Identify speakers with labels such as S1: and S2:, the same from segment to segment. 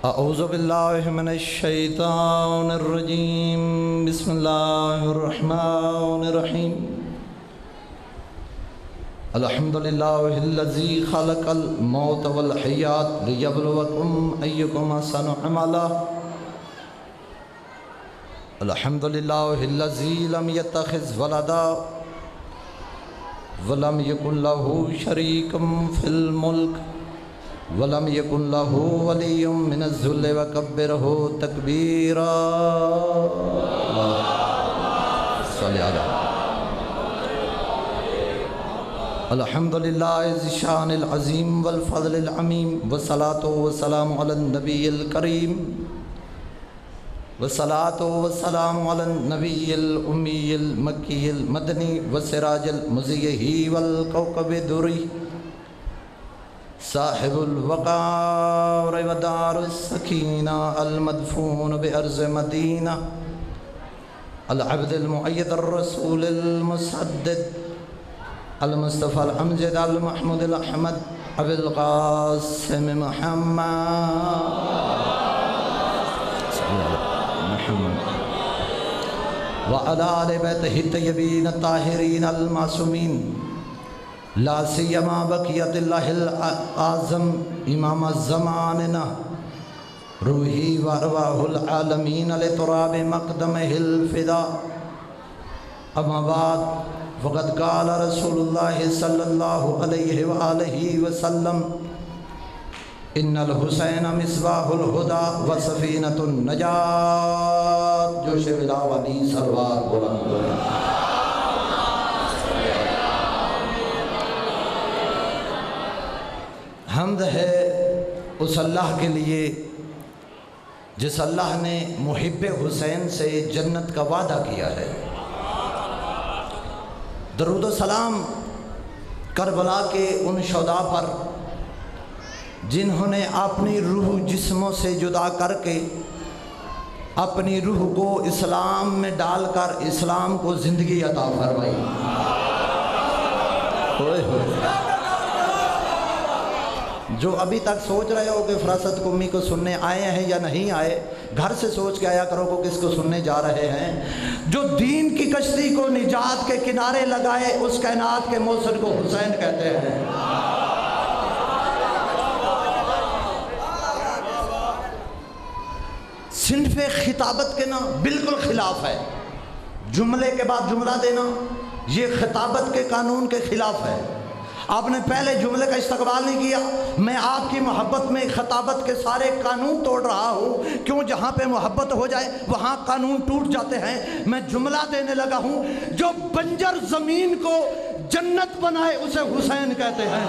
S1: اعوذ باللہ من الشیطان الرجیم بسم اللہ الرحمن الرحیم الحمدللہ الذی خلق الموت والحیات لیبلوکم ایکم احسن عملا الحمدللہ الذی لم یتخذ ولدا ولم یکن لہ شریک فی الملک ولم یکن لہ ولی من الذل وکبرہ تکبیرا صلی اللہ الحمدللہ ذی الشان العظیم والفضل العمیم والصلاة والسلام علی النبی الکریم والصلاة والسلام علی النبی الامی المکی المدنی والسراج المضیء والکوكب الدری صاحب الوقار ودار السکینہ المدفون بأرض مدینہ العبد المؤید الرسول المسدد المصطفى الامجد المحمود الاحمد ابو القاسم محمد وعلى آل بیتہ الطیبین الطاہرین المعصومین لا سیما بقیت اللہ الاعظم امام الزماننا روحی و ارواح العالمین لتراب مقدمہ الفدا اما بعد فقد قال رسول اللہ صلی اللہ علیہ وآلہ وسلم ان الحسین مصباح الہدى و سفینۃ النجات جوش بلاولی سروار بلند حمد ہے اس اللہ کے لیے جس اللہ نے محب حسین سے جنت کا وعدہ کیا ہے۔ درود و سلام کربلا کے ان شہداء پر جنہوں نے اپنی روح جسموں سے جدا کر کے اپنی روح کو اسلام میں ڈال کر اسلام کو زندگی عطا فرمائی۔ ہوئے ہوئے جو ابھی تک سوچ رہے ہو کہ فراست قمی کو سننے آئے ہیں یا نہیں آئے، گھر سے سوچ کے آیا کرو کہ کس کو سننے جا رہے ہیں۔ جو دین کی کشتی کو نجات کے کنارے لگائے اس کائنات کے موصل کو حسین کہتے ہیں۔ صنف خطابت کے نا بالکل خلاف ہے، جملے کے بعد جملہ دینا یہ خطابت کے قانون کے خلاف ہے۔ آپ نے پہلے جملے کا استقبال نہیں کیا۔ میں آپ کی محبت میں خطابت کے سارے قانون توڑ رہا ہوں، کیوں جہاں پہ محبت ہو جائے وہاں قانون ٹوٹ جاتے ہیں۔ میں جملہ دینے لگا ہوں، جو بنجر زمین کو جنت بنائے اسے حسین کہتے ہیں۔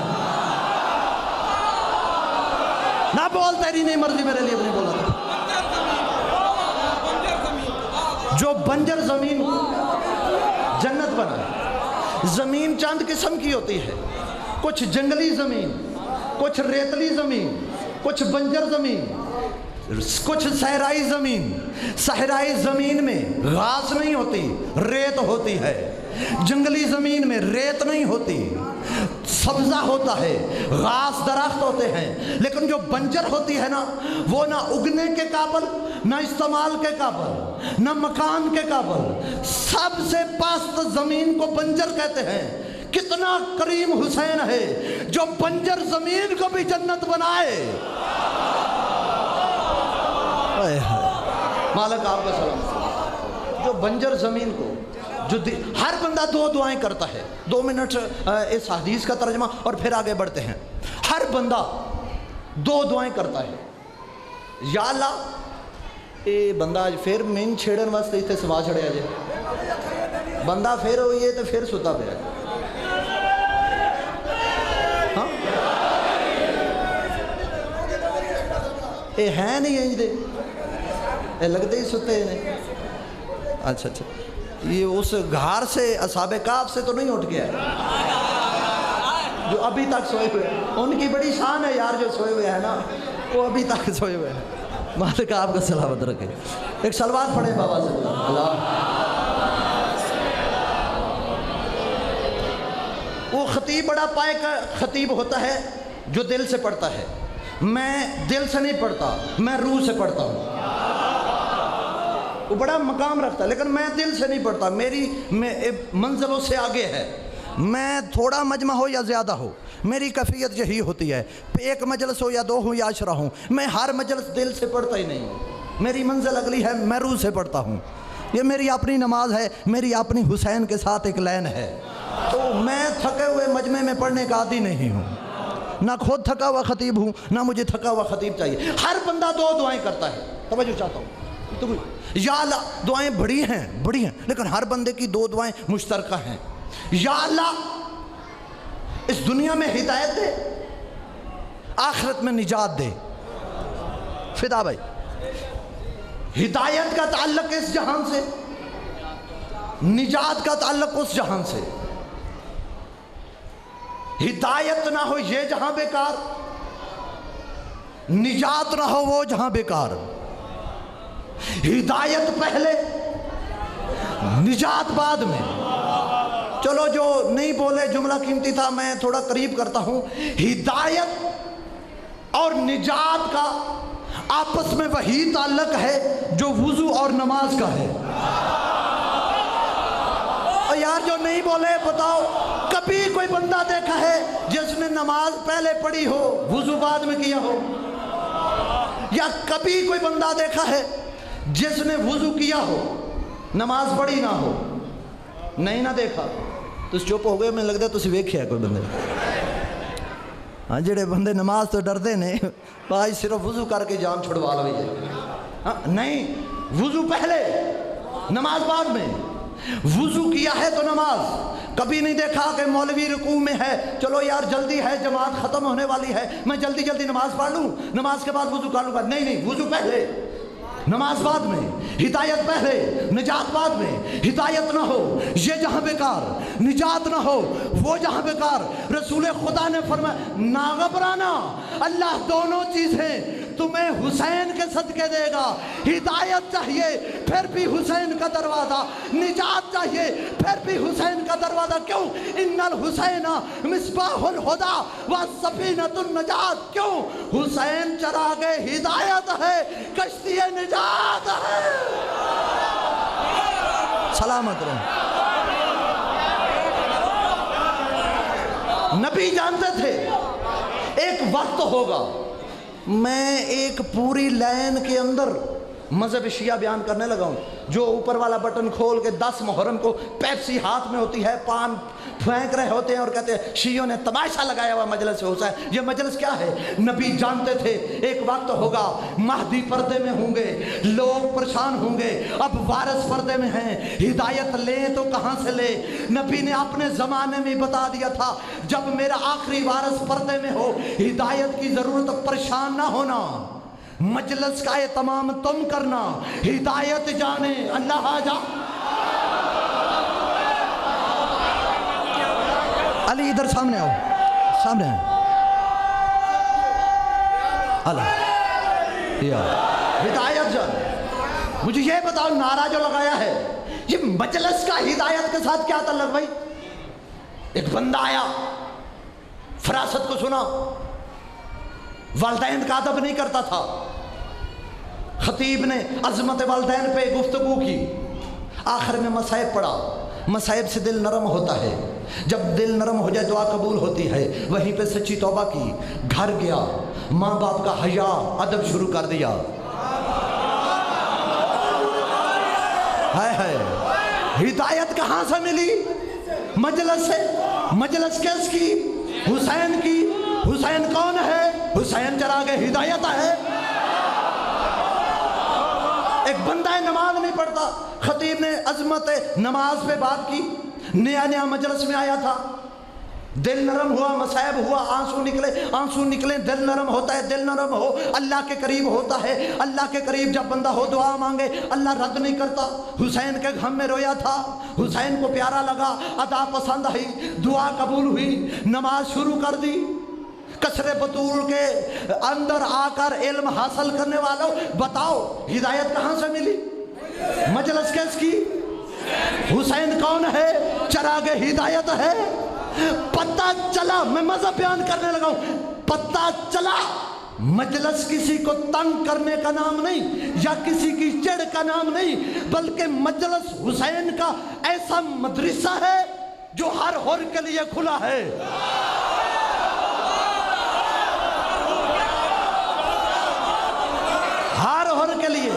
S1: نہ بول تیری نہیں مرضی، میرے لیے نہیں بولا تھا۔ جو بنجر زمین کو جنت بنائے۔ زمین چند قسم کی ہوتی ہے، کچھ جنگلی زمین، کچھ ریتلی زمین، کچھ بنجر زمین، کچھ صحرائی زمین۔ صحرائی زمین میں گھاس نہیں ہوتی، ریت ہوتی ہے۔ جنگلی زمین میں ریت نہیں ہوتی، سبزہ ہوتا ہے، گھاس درخت ہوتے ہیں۔ لیکن جو بنجر ہوتی ہے نا، وہ نہ اگنے کے قابل، نہ استعمال کے قابل، نہ مکان کے قابل، سب سے پست زمین کو بنجر کہتے ہیں۔ کتنا کریم حسین ہے جو بنجر زمین کو بھی جنت بنائے۔ مالک آپ کا سلام۔ جو بنجر زمین کو جو ہر بندہ دو دعائیں کرتا ہے۔ 2 منٹ اس حدیث کا ترجمہ اور پھر آگے بڑھتے ہیں۔ ہر بندہ 2 دعائیں کرتا ہے۔ یا اللہ اے بندہ پھر مین چھیڑن واسطے اتنے سوا چھڑیا جائے، بندہ پھر ہوئی ہے تو پھر ستا پہ ہے۔ ہاں اے ہیں نہیں انج دے، اے لگتے ہی ستے ہیں۔ اچھا اچھا، یہ اس گھار سے اصحاب کہف سے تو نہیں اٹھ گیا جو ابھی تک سوئے ہوئے ہیں۔ ان کی بڑی شان ہے یار، جو سوئے ہوئے ہیں نا وہ ابھی تک سوئے ہوئے ہیں۔ مالک آپ کا سلامت رکھے۔ ایک سلوات پڑھے بابا سے اللہ۔ وہ خطیب بڑا پائے کا خطیب ہوتا ہے جو دل سے پڑھتا ہے، میں دل سے نہیں پڑھتا، میں روح سے پڑھتا ہوں۔ وہ بڑا مقام رکھتا ہے، لیکن میں دل سے نہیں پڑھتا، میری منزلوں سے آگے ہے۔ میں تھوڑا مجمع ہو یا زیادہ ہو، میری کیفیت یہی ہوتی ہے، ایک مجلس ہو یا دو ہوں یا عشرہ ہوں، میں ہر مجلس دل سے پڑھتا ہی نہیں ہوں۔ میری منزل اگلی ہے، میں روح سے پڑھتا ہوں۔ یہ میری اپنی نماز ہے، میری اپنی حسین کے ساتھ ایک لین ہے۔ تو میں تھکے ہوئے مجمع میں پڑھنے کا عادی نہیں ہوں، نہ خود تھکا ہوا خطیب ہوں، نہ مجھے تھکا ہوا خطیب چاہیے۔ ہر بندہ دو دعائیں کرتا ہے، توجہ چاہتا ہوں تو یا اللہ، دعائیں بڑی ہیں لیکن ہر بندے کی دو دعائیں مشترکہ ہیں۔ یا اللہ اس دنیا میں ہدایت دے، آخرت میں نجات دے۔ فدا بھائی، ہدایت کا تعلق اس جہان سے، نجات کا تعلق اس جہان سے۔ ہدایت نہ ہو یہ جہاں بیکار، نجات نہ ہو وہ جہاں بیکار۔ ہدایت پہلے، نجات بعد میں۔ چلو جو نہیں بولے جملہ قیمتی تھا، میں تھوڑا قریب کرتا ہوں۔ ہدایت اور نجات کا آپس میں وہی تعلق ہے جو وضو اور نماز کا ہے۔ اور یار جو نہیں بولے بتاؤ، کبھی کوئی بندہ دیکھا ہے جس نے نماز پہلے پڑھی ہو وضو بعد میں کیا ہو؟ یا کبھی کوئی بندہ دیکھا ہے جس نے وضو کیا ہو نماز پڑھی نہ ہو؟ نہیں نہ دیکھا تو چپ ہو گئے، میں لگتا ہے تسی ویکھیا کوئی بندے۔ ہاں جڑے بندے نماز تو ڈردے نے، بھائی صرف وضو کر کے جان چھڑوا لو یہ۔ نہیں، وضو پہلے نماز بعد میں۔ وضو کیا ہے تو نماز۔ کبھی نہیں دیکھا کہ مولوی رکوع میں ہے، چلو یار جلدی ہے، جماعت ختم ہونے والی ہے، میں جلدی جلدی نماز پڑھ لوں، نماز کے بعد وضو کر لوں گا۔ نہیں، وضو پہلے، نماز بعد میں۔ ہدایت پہلے، نجات بعد میں۔ ہدایت نہ ہو یہ جہاں بیکار، نجات نہ ہو وہ جہاں بیکار۔ رسول خدا نے فرمایا نہ گھبرانا، اللہ دونوں چیزیں تمہیں حسین کے صدقے دے گا۔ ہدایت چاہیے پھر بھی حسین کا دروازہ، نجات چاہیے پھر بھی حسین کا دروازہ۔ کیوں؟ ان الحسین مصباح الہدی وسفینۃ النجات۔ کیوں؟ حسین چراغ ہدایت ہے، کشتی نجات ہے۔ سلامت رہو۔ نبی جانتے تھے ایک وقت ہوگا، میں ایک پوری لائن کے اندر مذہب شیعہ بیان کرنے لگا ہوں، جو اوپر والا بٹن کھول کے 10 محرم کو پیپسی ہاتھ میں ہوتی ہے، پان پھینک رہے ہوتے ہیں اور کہتے ہیں شیعوں نے تماشا لگایا ہوا مجلس سے حسین۔ یہ مجلس کیا ہے؟ نبی جانتے تھے ایک وقت ہوگا مہدی پردے میں ہوں گے، لوگ پریشان ہوں گے، اب وارث پردے میں ہیں، ہدایت لیں تو کہاں سے لے؟ نبی نے اپنے زمانے میں بتا دیا تھا جب میرا آخری وارث پردے میں ہو، ہدایت کی ضرورت، پریشان نہ ہونا، مجلس کا اہتمام تم کرنا، ہدایت جانے اللہ آ جا۔ علی ادھر سامنے آؤ، سامنے آؤ۔ اللہ یا ہدایت جانے۔ مجھے یہ بتاؤ، نعرہ جو لگایا ہے یہ مجلس کا ہدایت کے ساتھ کیا تعلق؟ بھائی ایک بندہ آیا، فراست کو سنا، والدین کا ادب نہیں کرتا تھا، خطیب نے عظمت والدین پہ گفتگو کی، آخر میں مصائب پڑھا۔ مصائب سے دل نرم ہوتا ہے، جب دل نرم ہو جائے دعا قبول ہوتی ہے۔ وہیں پہ سچی توبہ کی، گھر گیا، ماں باپ کا حیا ادب شروع کر دیا۔ ہائے ہدایت کہاں سے ملی؟ مجلس سے۔ مجلس کس کی؟ حسین کی۔ حسین کون ہے؟ حسین چراغ ہدایت ہے۔ ایک بندہ نماز نہیں پڑھتا، خطیب نے عظمت نماز پہ بات کی، نیا مجلس میں آیا تھا، دل نرم ہوا، مصائب ہوا، آنسو نکلے، دل نرم ہوتا ہے، دل نرم ہو اللہ کے قریب ہوتا ہے۔ اللہ کے قریب جب بندہ ہو دعا مانگے اللہ رد نہیں کرتا۔ حسین کے غم میں رویا تھا، حسین کو پیارا لگا، ادا پسند آئی، دعا قبول ہوئی، نماز شروع کر دی۔ کسر بطول کے اندر آ کر علم حاصل کرنے والوں بتاؤ ہدایت کہاں سے ملی؟ مجلس کس کی؟ حسین کون ہے؟ چراغ ہدایت ہے۔ پتہ چلا، میں مذہب بیان کرنے لگا ہوں، پتہ چلا مجلس کسی کو تنگ کرنے کا نام نہیں یا کسی کی چڑ کا نام نہیں، بلکہ مجلس حسین کا ایسا مدرسہ ہے جو ہر حر کے لیے کھلا ہے۔ ہر حر کے لیے۔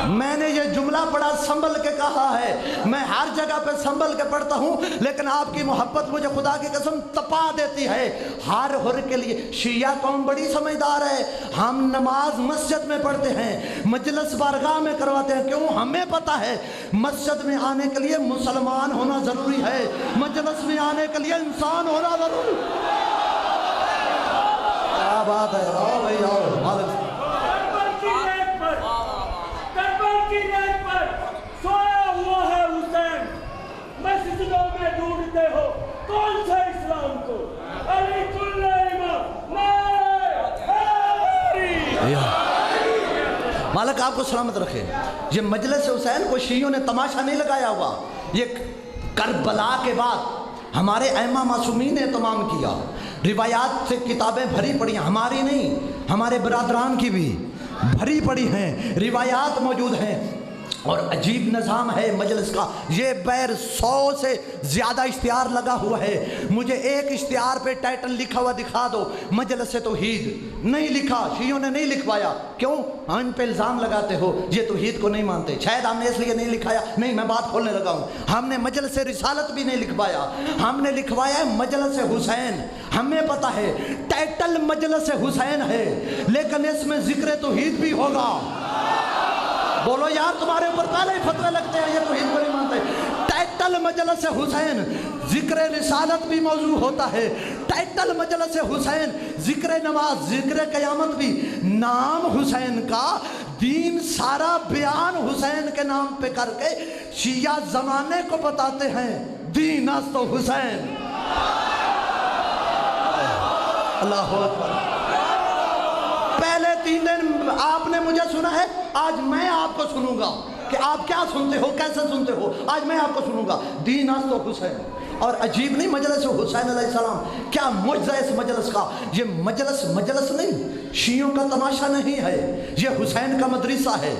S1: میں نے یہ جملہ پڑھا سنبھل کے کہا ہے، میں ہر جگہ پہ سنبھل کے پڑھتا ہوں، لیکن آپ کی محبت مجھے خدا کی قسم تپا دیتی ہے۔ ہر حر کے لیے۔ شیعہ قوم بڑی سمجھدار ہے، ہم نماز مسجد میں پڑھتے ہیں، مجلس بارگاہ میں کرواتے ہیں، کیوں؟ ہمیں پتہ ہے مسجد میں آنے کے لیے مسلمان ہونا ضروری ہے، مجلس میں آنے کے لیے انسان ہونا ضروری ہے۔ کیا بات ہے، آؤ بھائی آؤ۔
S2: ڈھونڈتے ہو کون سا اسلام کو؟ علی کل امام
S1: مالک آپ کو سلامت رکھے۔ یہ مجلس حسین کو شیعوں نے تماشا نہیں لگایا ہوا، یہ کربلا کے بعد ہمارے ائمہ معصومین نے اہتمام کیا، روایات سے کتابیں بھری پڑی ہیں، ہماری نہیں، ہمارے برادران کی بھی بھری پڑی ہیں، روایات موجود ہیں، اور عجیب نظام ہے مجلس کا۔ یہ بیر 100 سے زیادہ اشتہار لگا ہوا ہے، مجھے ایک اشتہار پہ ٹائٹل لکھا ہوا دکھا دو، مجلس توحید، نہیں لکھا، شیعوں نے نہیں لکھوایا۔ کیوں؟ ان پہ الزام لگاتے ہو یہ توحید کو نہیں مانتے، شاید ہم نے اس لیے نہیں لکھایا، نہیں میں بات کھولنے لگا ہوں، ہم نے مجلس رسالت بھی نہیں لکھوایا، ہم نے لکھوایا ہے مجلس حسین۔ ہمیں پتہ ہے ٹائٹل مجلس حسین ہے، لیکن اس میں ذکر توحید بھی ہوگا۔ بولو یار، تمہارے اوپر پہلے ہی فتوے لگتے ہیں، یہ توحید کو نہیں مانتے۔ ٹائٹل مجلس حسین، ذکر رسالت بھی موضوع ہوتا ہے، ٹائٹل مجلس حسین، ذکر نماز، ذکر قیامت بھی، نام حسین کا، دین سارا بیان حسین کے نام پہ کر کے شیعہ زمانے کو بتاتے ہیں دین است و حسین۔ اللہ اکبر۔ پہلے 3 دن آپ نے مجھے سنا ہے، آج میں آپ کو سنوں گا کہ آپ کیا سنتے ہو، کیسے سنتے ہو، آج میں آپ کو سنوں گا دین است و حسین۔ اور عجیب نہیں، مجلس حسین علیہ السلام، کیا معجزہ اس مجلس کا۔ یہ مجلس نہیں، شیعوں کا تماشا نہیں ہے، یہ حسین کا مدرسہ ہے۔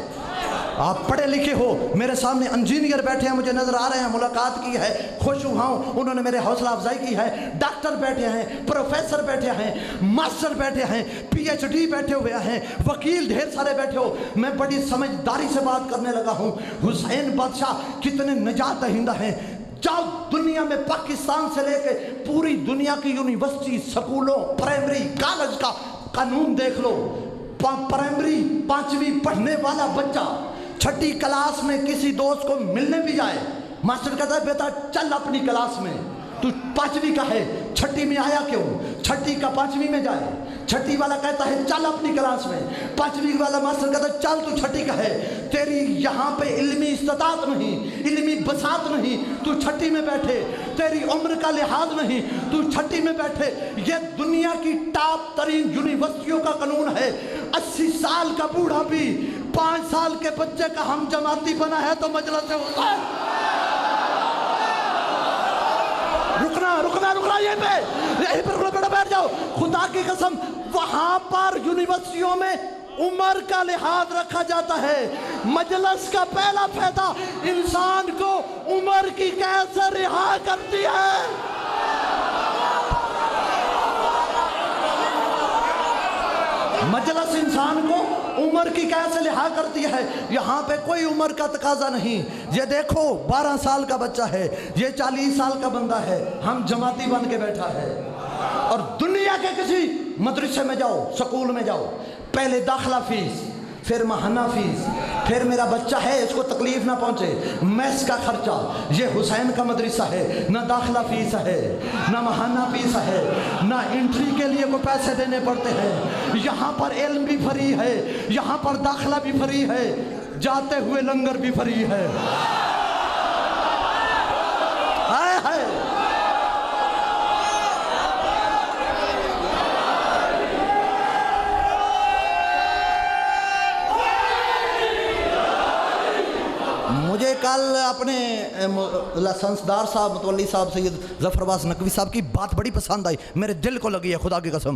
S1: آپ پڑھے لکھے ہو، میرے سامنے انجینئر بیٹھے ہیں، مجھے نظر آ رہے ہیں، ملاقات کی ہے، خوش ہوا ہوں، انہوں نے میرے حوصلہ افزائی کی ہے، ڈاکٹر بیٹھے ہیں، پروفیسر بیٹھے ہیں، ماسٹر بیٹھے ہیں، پی ایچ ڈی بیٹھے ہوئے ہیں، وکیل ڈھیر سارے بیٹھے ہو، میں بڑی سمجھداری سے بات کرنے لگا ہوں۔ حسین بادشاہ کتنے نجات دہندہ ہیں، جاؤ دنیا میں پاکستان سے لے کے پوری دنیا کی یونیورسٹی، سکولوں، پرائمری کالج کا قانون دیکھ لو۔ پرائمری 5ویں پڑھنے والا بچہ 6ٹھی کلاس میں کسی دوست کو ملنے بھی جائے، ماسٹر کہتا ہے بیٹا چل اپنی کلاس میں، تو 5ویں کا ہے 6ٹھی میں آیا کیوں؟ 6ٹھی کا 5ویں میں جائے، 6ٹھی والا کہتا ہے چل اپنی کلاس میں، 5ویں والا ماسٹر کہتا ہے چل تو 6ٹھی کا ہے، تیری یہاں پہ علمی استطاعت نہیں، علمی بساط نہیں، تو 6ٹھی میں بیٹھے، تیری عمر کا لحاظ نہیں، تو 6ٹھی میں بیٹھے۔ یہ دنیا کی ٹاپ ترین یونیورسٹیوں کا قانون ہے، 80 سال کا بوڑھا بھی 5 سال کے بچے کا ہم جماعتی بنا ہے تو مجلس حسین۔ رکنا یہیں پہ بیٹا بیٹھ جاؤ، خدا کی قسم وہاں پر یونیورسٹیوں میں عمر کا لحاظ رکھا جاتا ہے۔ مجلس کا پہلا فائدہ انسان کو عمر کی قید سے رہا کرتی ہے۔ مجلس انسان کو عمر کی قید سے رہا کرتی ہے، یہاں پہ کوئی عمر کا تقاضا نہیں۔ یہ دیکھو 12 سال کا بچہ ہے، یہ 40 سال کا بندہ ہے، ہم جماعتی بن کے بیٹھا ہے۔ اور دنیا کے کسی مدرسے میں جاؤ، سکول میں جاؤ، پہلے داخلہ فیس، پھر ماہانہ فیس، پھر میرا بچہ ہے اس کو تکلیف نہ پہنچے، میس کا خرچہ۔ یہ حسین کا مدرسہ ہے، نہ داخلہ فیس ہے، نہ ماہانہ فیس ہے، نہ انٹری کے لیے کوئی پیسے دینے پڑتے ہیں، یہاں پر علم بھی فری ہے، یہاں پر داخلہ بھی فری ہے، جاتے ہوئے لنگر بھی فری ہے۔ ہائے ہائے، مجھے کل اپنے لائسنسدار صاحب متولی صاحب سید ظفر عباس نقوی صاحب کی بات بڑی پسند آئی، میرے دل کو لگی ہے خدا کی قسم۔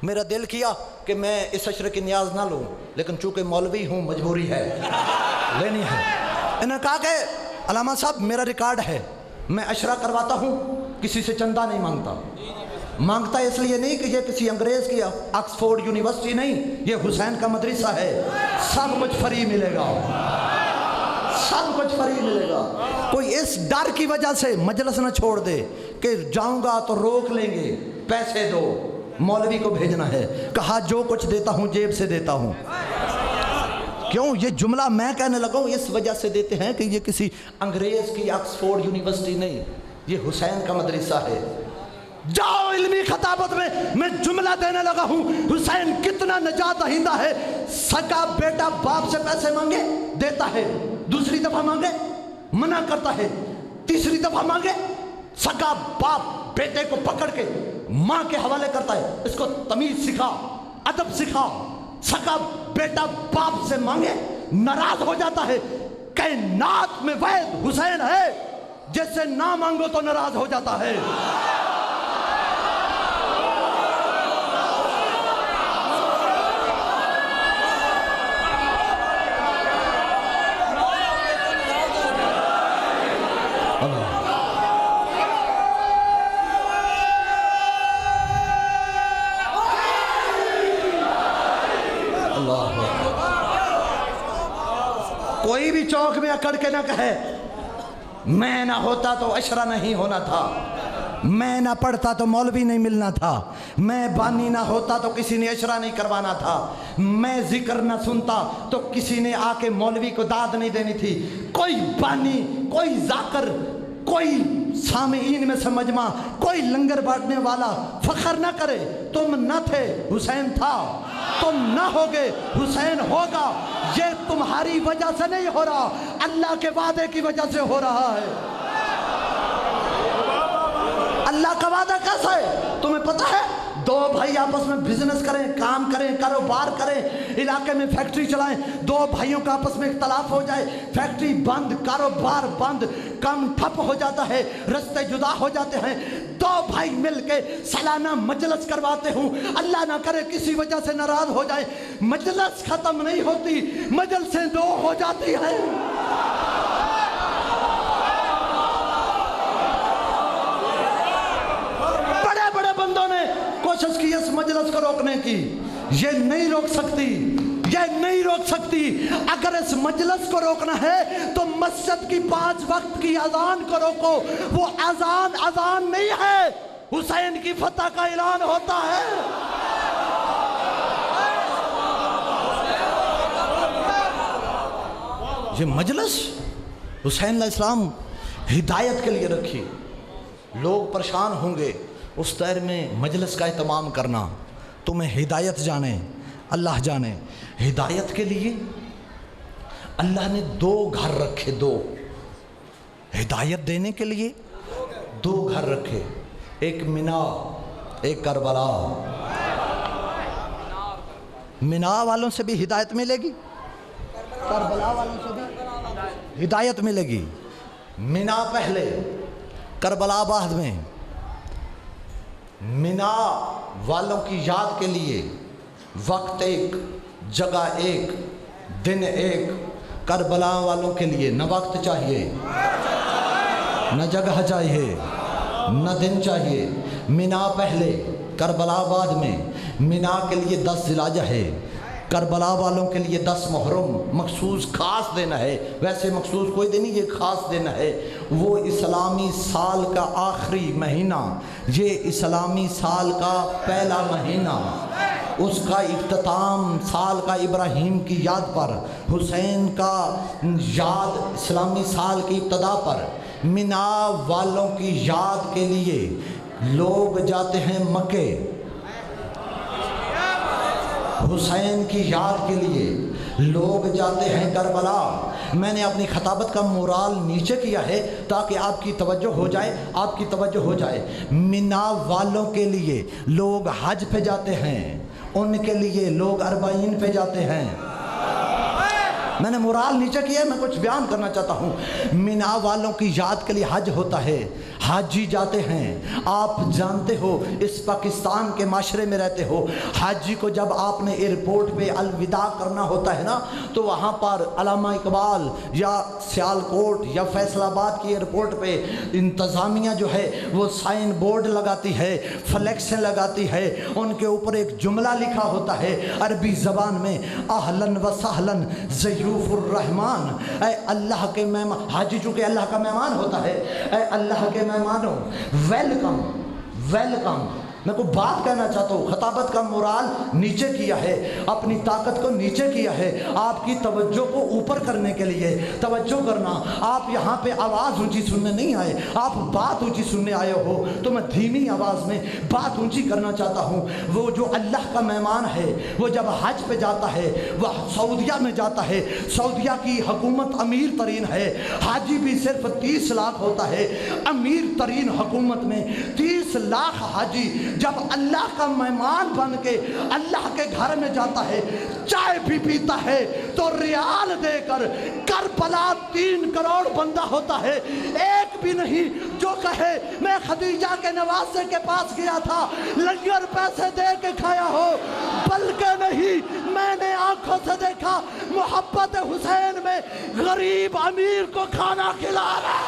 S1: میرا دل کیا کہ میں اس عشرے کی نیاز نہ لوں، لیکن چونکہ مولوی ہوں مجبوری ہے، لینی ہے۔ انہوں نے کہا کہ علامہ صاحب میرا ریکارڈ ہے، میں عشرہ کرواتا ہوں، کسی سے چندہ نہیں مانگتا اس لیے نہیں کہ یہ کسی انگریز کی آکسفورڈ یونیورسٹی نہیں، یہ حسین کا مدرسہ ہے، سب کچھ فری ملے گا، سب کچھ فری ملے گا۔ کوئی اس ڈر کی وجہ سے مجلس نہ چھوڑ دے کہ جاؤں گا تو روک لیں گے، پیسے دو، مولوی کو بھیجنا ہے۔ کہا جو کچھ دیتا ہوں جیب سے دیتا ہوں۔ کیوں یہ جملہ میں کہنے لگا ہوں؟ اس وجہ سے دیتے ہیں کہ یہ کسی انگریز کی آکسفورڈ یونیورسٹی نہیں، یہ حسین کا مدرسہ ہے۔ جاؤ علمی خطابت میں جملہ دینے لگا ہوں، حسین کتنا نجات دہندہ ہے۔ سگا بیٹا باپ سے پیسے مانگے دیتا ہے، دوسری دفعہ مانگے منع کرتا ہے، تیسری دفعہ مانگے سگا باپ بیٹے کو پکڑ کے ماں کے حوالے کرتا ہے۔ اس کو تمیز سکھا، ادب سکھا۔ سگا بیٹا باپ سے مانگے ناراض ہو جاتا ہے۔ کائنات میں واحد حسین ہے جس سے نہ مانگو تو ناراض ہو جاتا ہے۔ کوئی بھی چوک میں اکڑ کے نہ کہے میں نہ ہوتا تو عشرہ نہیں ہونا تھا، میں نہ پڑھتا تو مولوی نہیں ملنا تھا، میں بانی نہ ہوتا تو کسی نے عشرہ نہیں کروانا تھا، میں ذکر نہ سنتا تو کسی نے آ کے مولوی کو داد نہیں دینی تھی۔ کوئی بانی، کوئی ذاکر، کوئی سامعین میں سے مجمع، کوئی لنگر بانٹنے والا فخر نہ کرے تم نہ تھے حسین تھا، تم نہ ہوگے حسین ہوگا۔ یہ تمہاری وجہ سے نہیں ہو رہا، اللہ کے وعدے کی وجہ سے ہو رہا ہے۔ اللہ کا وعدہ کیسا ہے تمہیں پتہ ہے؟ دو بھائی آپس میں بزنس کریں، کام کریں، کاروبار کریں، علاقے میں فیکٹری چلائیں، دو بھائیوں کا آپس میں اختلاف ہو جائے، فیکٹری بند، کاروبار بند، کام ٹھپ ہو جاتا ہے، رستے جدا ہو جاتے ہیں، دو بھائی مل کے سالانہ مجلس کرواتے ہوں، اللہ نہ کرے کسی وجہ سے ناراض ہو جائے، مجلس ختم نہیں ہوتی، مجلسیں دو ہو جاتی ہیں۔ کوشش کی اس مجلس کو روکنے کی، یہ نہیں روک سکتی، یہ نہیں روک سکتی۔ اگر اس مجلس کو روکنا ہے تو مسجد کی 5 وقت کی اذان کو روکو۔ وہ اذان نہیں ہے، حسین کی فتح کا اعلان ہوتا ہے۔ یہ مجلس حسین علیہ السلام ہدایت کے لیے رکھی، لوگ پریشان ہوں گے، اس دائر میں مجلس کا اہتمام کرنا۔ تمہیں ہدایت جانے، اللہ جانے۔ ہدایت کے لیے اللہ نے 2 گھر رکھے، 2 ہدایت دینے کے لیے 2 گھر رکھے، ایک مینا، ایک کربلا۔ مینا والوں سے بھی ہدایت ملے گی، کربلا والوں سے بھی ہدایت ملے گی۔ مینا پہلے، کربلا بعد میں۔ مینا والوں کی یاد کے لیے وقت ایک، جگہ ایک، دن ایک۔ کربلا والوں کے لیے نہ وقت چاہیے، نہ جگہ چاہیے، نہ دن چاہیے۔ مینا پہلے، کربلا بعد میں۔ مینا کے لیے 10 ذی الحجہ ہے، کربلا والوں کے لیے 10 محرم۔ مخصوص خاص دن ہے، ویسے مخصوص کوئی دن نہیں، یہ خاص دن ہے۔ وہ اسلامی سال کا آخری مہینہ، یہ اسلامی سال کا پہلا مہینہ، اس کا اختتام سال کا ابراہیم کی یاد پر، حسین کا یاد اسلامی سال کی ابتدا پر۔ مینا والوں کی یاد کے لیے لوگ جاتے ہیں مکے، حسین کی یاد کے لیے لوگ جاتے ہیں کربلا۔ میں نے اپنی خطابت کا مورال نیچے کیا ہے تاکہ آپ کی توجہ ہو جائے، آپ کی توجہ ہو جائے۔ مینا والوں کے لیے لوگ حج پہ جاتے ہیں، ان کے لیے لوگ 40 پہ جاتے ہیں۔ میں نے مورال نیچے کیا ہے، میں کچھ بیان کرنا چاہتا ہوں۔ مینا والوں کی یاد کے لیے حج ہوتا ہے، حاجی جاتے ہیں، آپ جانتے ہو اس پاکستان کے معاشرے میں رہتے ہو، حاجی کو جب آپ نے ایئرپورٹ پہ الوداع کرنا ہوتا ہے نا تو وہاں پر علامہ اقبال یا سیالکوٹ یا فیصل آباد کی ایئرپورٹ پہ انتظامیہ جو ہے وہ سائن بورڈ لگاتی ہے، فلیکسیں لگاتی ہے، ان کے اوپر ایک جملہ لکھا ہوتا ہے عربی زبان میں، اہلاً و سہلاً ضیوف الرحمن، اے اللہ کے مہمان، حاجی چونکہ اللہ کا مہمان ہوتا ہے، اے اللہ کے مہمانوں ویلکم ویلکم۔ میں کوئی بات کہنا چاہتا ہوں، خطابت کا مورال نیچے کیا ہے، اپنی طاقت کو نیچے کیا ہے، آپ کی توجہ کو اوپر کرنے کے لیے توجہ کرنا۔ آپ یہاں پہ آواز اونچی سننے نہیں آئے، آپ بات اونچی سننے آئے ہو، تو میں دھیمی آواز میں بات اونچی کرنا چاہتا ہوں۔ وہ جو اللہ کا مہمان ہے وہ جب حج پہ جاتا ہے، وہ سعودیہ میں جاتا ہے، سعودیہ کی حکومت امیر ترین ہے، حاجی بھی صرف 30 لاکھ ہوتا ہے، امیر ترین حکومت میں 30 لاکھ حاجی جب اللہ کا مہمان بن کے اللہ کے گھر میں جاتا ہے، چائے بھی پیتا ہے تو ریال دے کر، کربلا 3 کروڑ بندہ ہوتا ہے، ایک بھی نہیں جو کہے میں خدیجہ کے نواسے کے پاس گیا تھا لنگر پیسے دے کے کھایا ہو، بلکہ نہیں، میں نے آنکھوں سے دیکھا محبت حسین میں غریب امیر کو کھانا کھلا رہا۔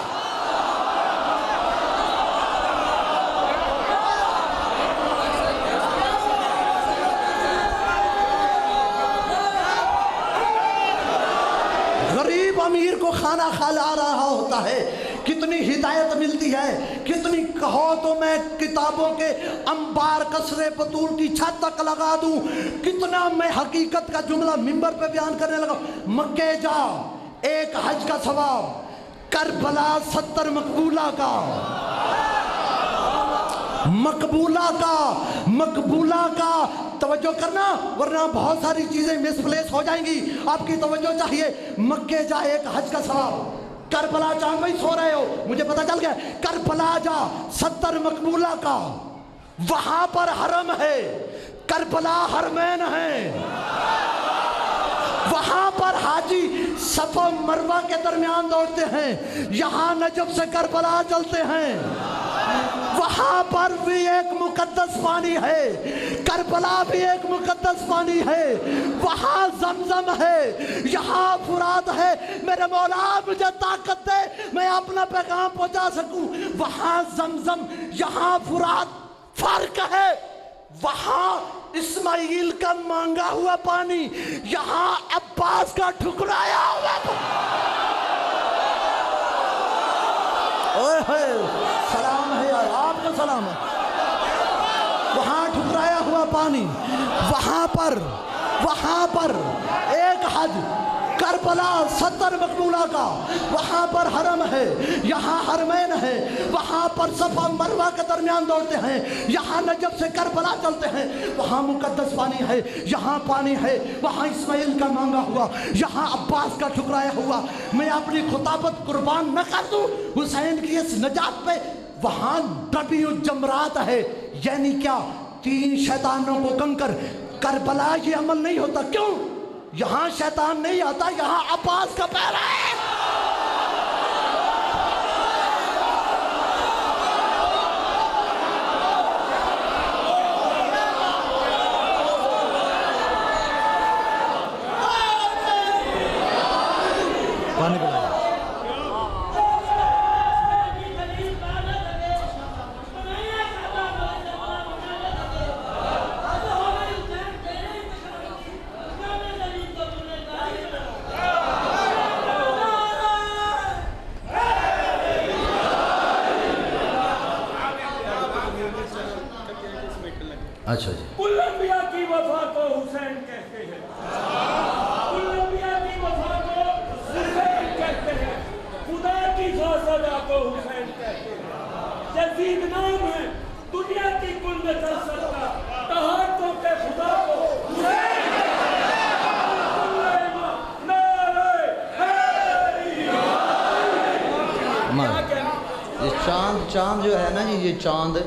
S1: غریب امیر کو کھانا کھلا رہا ہوتا ہے۔ کتنی ہدایت ملتی ہے، کتنی کہو تو میں کتابوں کے انبار قصر بطول کی چھت تک لگا دوں، کتنا میں حقیقت کا جملہ منبر پہ بیان کرنے لگا۔ مکے جا، ایک حج کا ثواب، کربلا 70 مقبولہ کا، مقبولہ کا توجہ کرنا، ورنہ بہت ساری چیزیں مس پلیس ہو جائیں گی، آپ کی توجہ چاہیے۔ مکے جا، ایک حج کا ثواب، کربلا چاند بھائی سو رہے ہو، مجھے پتا چل گیا، کربلا جا 70 مقبولہ کا، وہاں پر حرم ہے، کربلا حرمین ہے، وہاں پر حاجی صفا مروہ کے درمیان دوڑتے ہیں، یہاں نجف سے کربلا چلتے ہیں، وہاں پر بھی ایک مقدس پانی ہے، کربلا بھی ایک مقدس پانی ہے، وہاں زمزم ہے، یہاں فرات ہے۔ میرے مولا مجھے طاقت دے میں اپنا پیغام پہنچا سکوں۔ وہاں زمزم، یہاں فرات، فرق ہے، وہاں اسماعیل کا مانگا ہوا پانی، یہاں عباس کا ٹھکرایا ہوا پانی۔ سلام ہے یار، آپ کو سلام ہے۔ وہاں ٹھکرایا ہوا پانی، وہاں پر ایک حج، کربلا 70 مقبولہ کا، وہاں پر حرم ہے، یہاں حرمین ہے، وہاں پر صفا مروہ کے درمیان دوڑتے ہیں، یہاں نجف سے کربلا چلتے ہیں، وہاں مقدس پانی ہے، یہاں پانی ہے، وہاں اسماعیل کا مانگا ہوا، یہاں عباس کا ٹھکرایا ہوا۔ میں اپنی خطابت قربان نہ کر دوں حسین کی اس نجات پہ؟ وہاں ڈبی جمرات ہے، یعنی کیا؟ 3 شیطانوں کو کنکر۔ کربلا یہ عمل نہیں ہوتا، کیوں؟ یہاں شیطان نہیں آتا، یہاں عباس کا پیرا ہے۔ پانی پلائے۔ اچھا جی،
S2: کل انبیاء کی وفا کو حسین کہتے ہیں، کل انبیاء کی وفا کو حسین کہتے ہیں، خدا کی فاصلہ کو حسین کہتے ہیں، یزید نام ہے دنیا کی کل نسل کا، تہارتوں کے خدا کو حسین کہتے ہیں۔
S1: یہ چاند جو ہے نا جی، یہ چاند،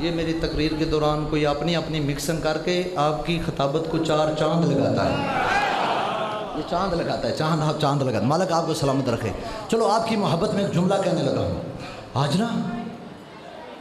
S1: یہ میری تقریر کے دوران کوئی اپنی مکسنگ کر کے آپ کی خطابت کو 4 چاند لگاتا ہے، یہ چاند لگاتا ہے، چاند لگاتا ہے۔ مالک آپ کو سلامت رکھے۔ چلو آپ کی محبت میں ایک جملہ کہنے لگا ہوں۔ آج نا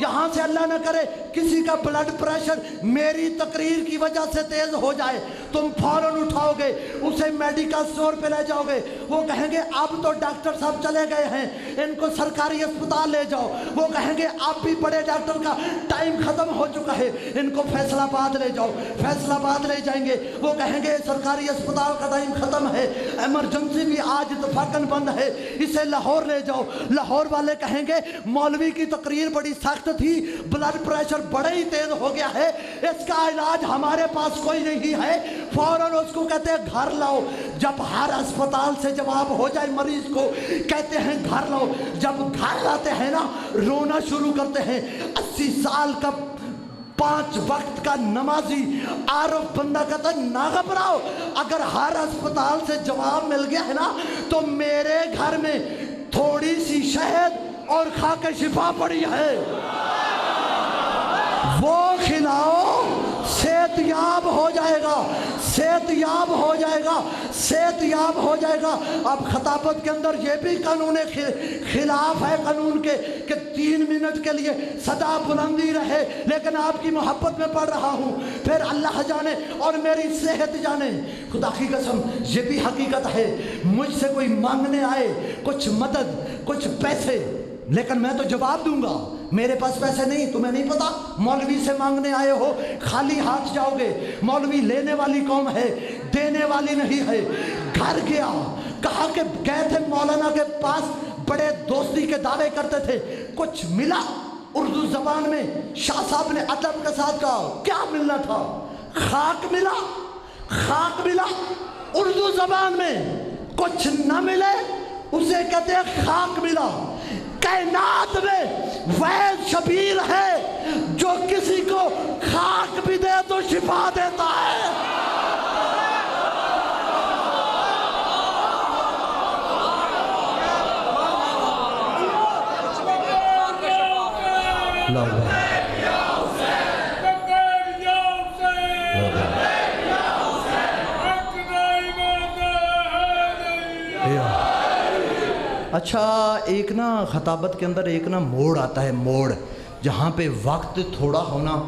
S1: یہاں سے اللہ نہ کرے کسی کا بلڈ پریشر میری تقریر کی وجہ سے تیز ہو جائے، تم فوراً اٹھاؤ گے اسے میڈیکل سٹور پہ لے جاؤ گے، وہ کہیں گے اب تو ڈاکٹر صاحب چلے گئے ہیں ان کو سرکاری اسپتال لے جاؤ، وہ کہیں گے اب بھی بڑے ڈاکٹر کا ٹائم ختم ہو چکا ہے ان کو فیصل آباد لے جاؤ، فیصل آباد لے جائیں گے، وہ کہیں گے سرکاری اسپتال کا ٹائم ختم ہے، ایمرجنسی بھی آج اتفاقاً بند ہے، اسے لاہور لے جاؤ، لاہور والے کہیں گے مولوی کی تقریر بڑی سخت تھی، بلڈ پریشر بڑے ہی تیز ہو گیا ہے، اس کا علاج ہمارے پاس کوئی نہیں ہے، فوراً اس کو کہتے ہیں گھر لاؤ، جب ہر اسپتال سے جواب ہو جائے مریض کو کہتے ہیں گھر لاؤ، جب گھر لاتے ہیں نا رونا شروع کرتے ہیں، 80 سال کا 5 وقت کا نمازی عارف بندہ کہتا ہے نہ گھبراؤ، اگر ہر اسپتال سے جواب مل گیا ہے نا تو میرے گھر میں تھوڑی سی شہد اور خاک شفا پڑی ہے، وہ کھلاؤ صحت یاب ہو جائے گا، صحت یاب ہو جائے گا، صحت یاب ہو جائے گا۔ اب خطابت کے اندر یہ بھی قانون خلاف ہے قانون کے کہ 3 منٹ کے لیے صدا بلندی رہے، لیکن آپ کی محبت میں پڑھ رہا ہوں، پھر اللہ جانے اور میری صحت جانے، خدا کی قسم یہ بھی حقیقت ہے، مجھ سے کوئی مانگنے آئے کچھ مدد کچھ پیسے، لیکن میں تو جواب دوں گا میرے پاس پیسے نہیں، تمہیں نہیں پتا مولوی سے مانگنے آئے ہو خالی ہاتھ جاؤ گے، مولوی لینے والی قوم ہے دینے والی نہیں ہے۔ گھر گیا کہا کہ گئے تھے مولانا کے پاس، بڑے دوستی کے دعوے کرتے تھے، کچھ ملا اردو زبان میں، شاہ صاحب نے ادب کے ساتھ کہا کیا ملنا تھا، خاک ملا، خاک ملا، اردو زبان میں کچھ نہ ملے اسے کہتے ہیں خاک ملا۔ کائنات میں وید شبیر ہے جو کسی کو خاک بھی دے تو شفا دیتا ہے۔ اچھا ایک نا خطابت کے اندر ایک نا موڑ آتا ہے، موڑ جہاں پہ وقت تھوڑا ہونا،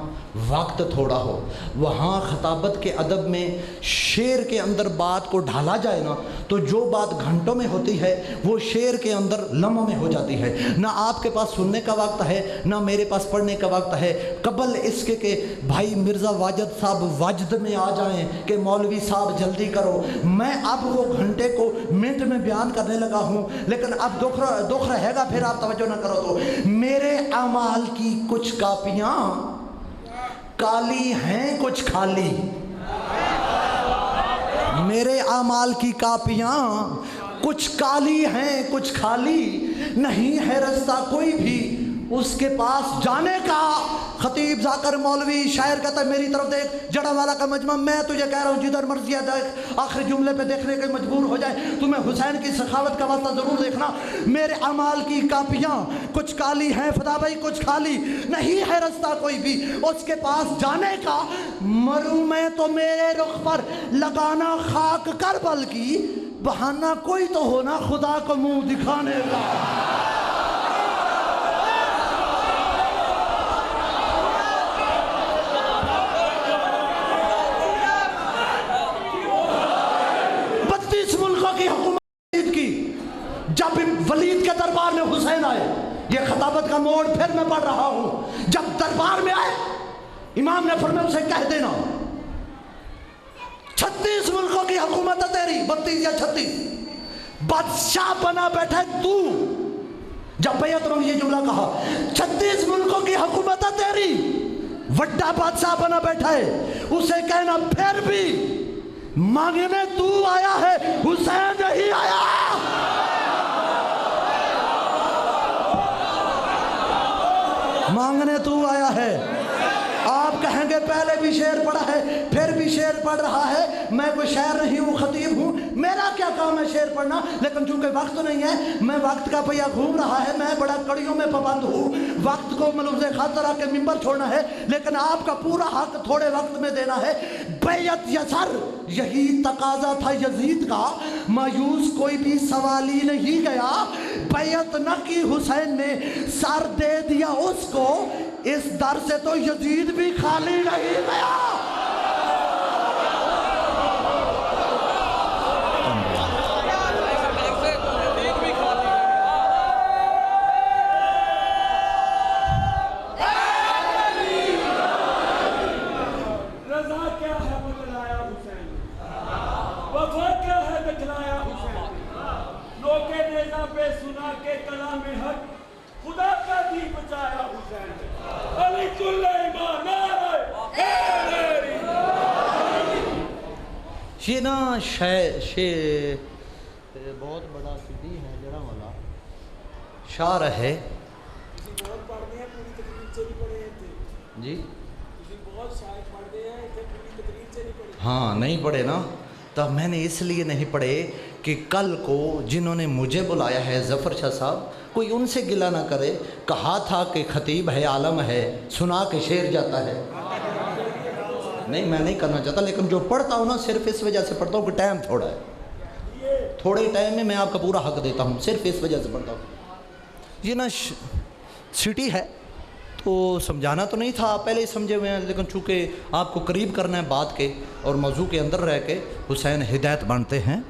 S1: وقت تھوڑا ہو، وہاں خطابت کے ادب میں شعر کے اندر بات کو ڈھالا جائے نا تو جو بات گھنٹوں میں ہوتی ہے وہ شعر کے اندر لمحوں میں ہو جاتی ہے۔ نہ آپ کے پاس سننے کا وقت ہے نہ میرے پاس پڑھنے کا وقت ہے، قبل اس کے کہ بھائی مرزا واجد صاحب واجد میں آ جائیں کہ مولوی صاحب جلدی کرو، میں اب وہ گھنٹے کو منٹ میں بیان کرنے لگا ہوں، لیکن اب دکھ رہے گا پھر آپ توجہ نہ کرو تو۔ میرے اعمال کی کچھ کاپیاں کالی ہیں کچھ خالی، میرے اعمال کی کاپیاں کچھ کالی ہیں کچھ خالی، نہیں ہے رستہ کوئی بھی اس کے پاس جانے کا۔ خطیب ذاکر مولوی شاعر کہتا ہے میری طرف دیکھ جڑا والا کا مجمع، میں تجھے کہہ رہا ہوں جدھر مرضی ہے دیکھ، آخری جملے پہ دیکھنے کے مجبور ہو جائے، تمہیں حسین کی سخاوت کا واسطہ ضرور دیکھنا۔ میرے اعمال کی کاپیاں کچھ کالی ہیں فدا بھائی کچھ خالی، نہیں ہے رستہ کوئی بھی اس کے پاس جانے کا، مروں میں تو میرے رخ پر لگانا خاک کربل کی، بہانہ کوئی تو ہونا خدا کو منہ دکھانے کا۔ جب ولید کے دربار میں حسین آئے، یہ خطابت کا موڑ پھر میں پڑھ رہا ہوں، جب دربار میں آئے امام نے فرمایا اسے کہہ دینا 36 ملکوں کی حکومت ہے تیری، 32 یا 36 بادشاہ بنا بیٹھا ہے تو، جب بیعت میں یہ جملہ کہا 36 ملکوں کی حکومت ہے تیری، وڈا بادشاہ بنا بیٹھا ہے، اسے کہنا پھر بھی مانگنے تو آیا ہے حسین نہیں آیا۔ مانگنے تو آیا ہے۔ آپ کہیں گے پہلے بھی شعر پڑھا ہے پھر بھی شعر پڑھ رہا ہے، میں کوئی شاعر نہیں ہوں خطیب ہوں، میرا کیا کام ہے شعر پڑھنا، لیکن چونکہ وقت نہیں ہے میں وقت کا پہیہ گھوم رہا ہے، میں بڑا کڑیوں میں پابند ہوں، وقت کو ملوز خاطر آ کے ممبر چھوڑنا ہے، لیکن آپ کا پورا حق تھوڑے وقت میں دینا ہے۔ بیعت یسر یہی تقاضا تھا یزید کا، مایوس کوئی بھی سوال ہی نہیں گیا، بیعت نہ کی حسین نے سر دے دیا اس کو اس در سے تو یزید بھی خالی نہیں گیا.
S2: رضا کیا ہے بتلایا حسین, وفا کیا ہے دکھلایا حسین. لوکے نیزہ پہ سنا کے کلام حق, خدا کا دی بچایا حسین. علی کل ایمان نعرہ حیدری.
S1: یہ نا بہت بڑا سٹی ہے جڑا والا شعر ہے
S2: بہت پڑھتے ہیں, پوری تقریر سے نہیں پڑھے تھے
S1: جی.
S2: بہت شاعر پڑھتے ہیں, پوری تقریر سے نہیں پڑھے.
S1: ہاں نہیں پڑھے نا, تب میں نے اس لیے نہیں پڑھے کہ کل کو جنہوں نے مجھے بلایا ہے ظفر شاہ صاحب, کوئی ان سے گلہ نہ کرے. کہا تھا کہ خطیب ہے عالم ہے, سنا کے شعر جاتا ہے. نہیں میں نہیں کرنا چاہتا, لیکن جو پڑھتا ہوں نا صرف اس وجہ سے پڑھتا ہوں کہ ٹائم تھوڑا ہے. تھوڑے ٹائم میں آپ کا پورا حق دیتا ہوں, صرف اس وجہ سے پڑھتا ہوں. یہ نا سٹی ہے تو سمجھانا تو نہیں تھا, پہلے ہی سمجھے ہوئے ہیں, لیکن چونکہ آپ کو قریب کرنا ہے بات کے اور موضوع کے اندر رہ کے حسین ہدایت بانٹتے ہیں,